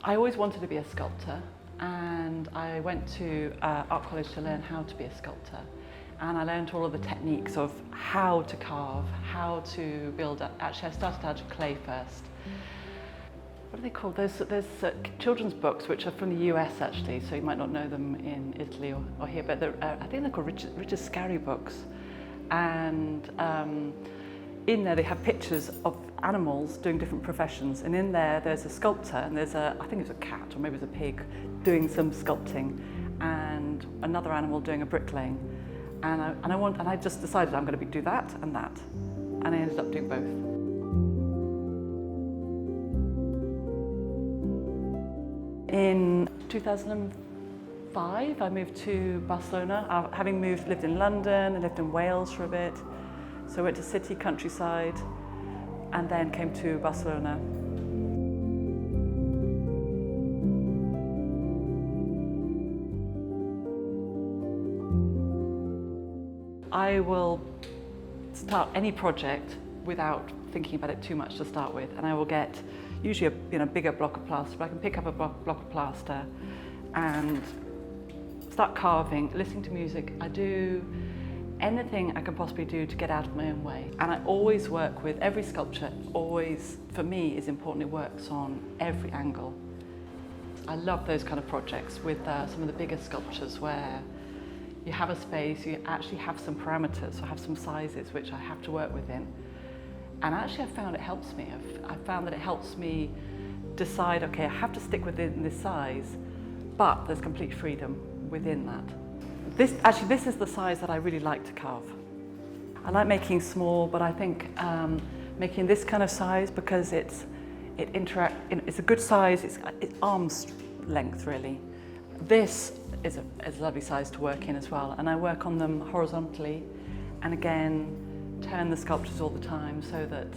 I always wanted to be a sculptor, and I went to art college to learn how to be a sculptor. And I learned all of the techniques of how to carve, how to build up. Actually, I started out of clay first. What are they called? There's children's books which are from the US actually, so you might not know them in Italy or here, but I think they're called Richard Scarry books. And in there they have pictures of animals doing different professions, and in there's a sculptor, and there's I think it's a cat or maybe it's a pig doing some sculpting, and another animal doing a bricklaying. And I just decided I'm going to do that, and I ended up doing both. In 2005, I moved to Barcelona, having lived in London and lived in Wales for a bit. So I went to city, countryside, and then came to Barcelona. I will start any project without thinking about it too much to start with, and I will get usually a bigger block of plaster, but I can pick up a block of plaster and start carving, listening to music. I do anything I can possibly do to get out of my own way. And I always work with every sculpture, always, for me, is important. It works on every angle. I love those kind of projects with some of the bigger sculptures where you have a space, you actually have some parameters, or have some sizes which I have to work within. And actually I found it helps me. I found that it helps me decide, okay, I have to stick within this size, but there's complete freedom within that. This is the size that I really like to carve. I like making small, but I think making this kind of size, because it's a good size, it's arm's length really. This is a lovely size to work in as well, and I work on them horizontally, and again turn the sculptures all the time so that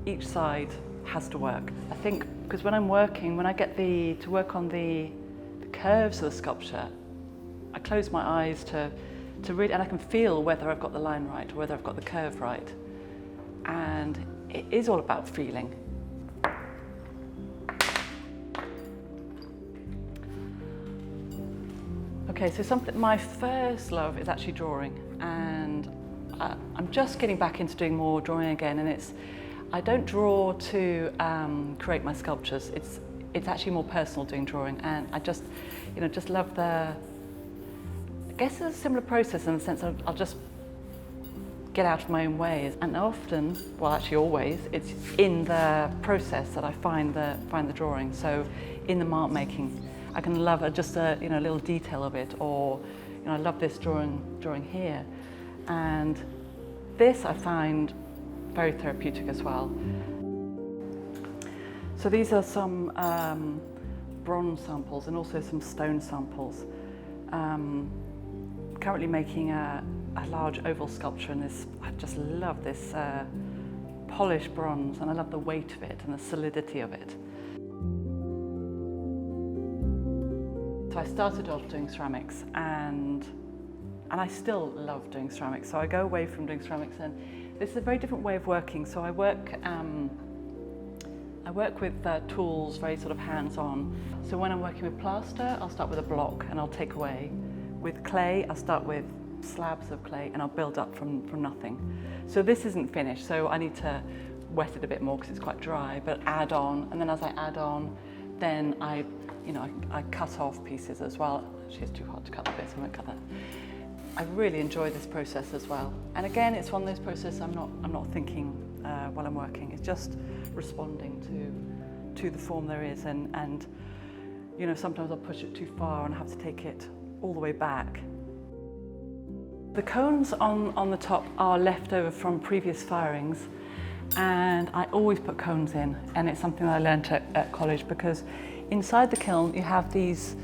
each side has to work. I think because when I get to work on the curves of the sculpture, I close my eyes to read, and I can feel whether I've got the line right or whether I've got the curve right. And it is all about feeling. Okay, so my first love is actually drawing, and I'm just getting back into doing more drawing again, and I don't draw to create my sculptures. It's actually more personal doing drawing, and I just love I guess it's a similar process in the sense I'll just get out of my own way, and often, well actually always, it's in the process that I find the drawing. So in the mark making, I can love just a little detail of it, or I love this drawing here, and this I find very therapeutic as well. So these are some bronze samples and also some stone samples. Currently making a large oval sculpture, and I just love this polished bronze, and I love the weight of it and the solidity of it. So I started off doing ceramics, and I still love doing ceramics. So I go away from doing ceramics, and this is a very different way of working. So I work with tools, very sort of hands-on. So when I'm working with plaster, I'll start with a block and I'll take away. With clay, I'll start with slabs of clay and I'll build up from nothing. So this isn't finished, so I need to wet it a bit more because it's quite dry, but add on, and then as I add on, then I cut off pieces as well. Actually, it's too hard to cut the bits, so I won't cut that. I really enjoy this process as well. And again, it's one of those processes I'm not thinking while I'm working. It's just responding to the form there is, and sometimes I'll push it too far and I have to take it all the way back. The cones on the top are left over from previous firings, and I always put cones in, and it's something that I learned at college, because inside the kiln you have these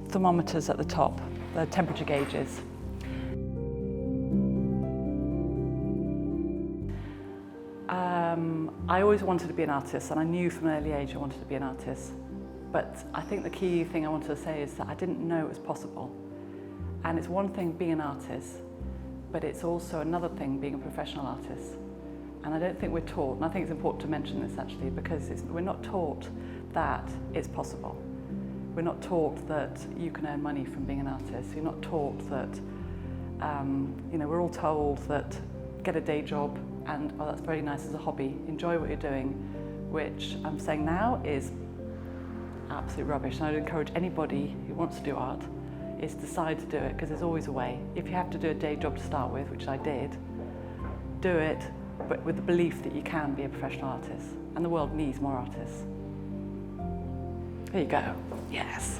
thermometers at the top, the temperature gauges. I always wanted to be an artist, and I knew from an early age I wanted to be an artist. But I think the key thing I wanted to say is that I didn't know it was possible. And it's one thing being an artist, but it's also another thing being a professional artist. And I don't think we're taught, and I think it's important to mention this actually, because we're not taught that it's possible. We're not taught that you can earn money from being an artist. You're not taught that, we're all told that get a day job and, oh, that's very nice as a hobby, enjoy what you're doing, which I'm saying now is absolute rubbish. And I'd encourage anybody who wants to do art is decide to do it, because there's always a way. If you have to do a day job to start with, which I did, do it, but with the belief that you can be a professional artist. And the world needs more artists. There you go. Yes.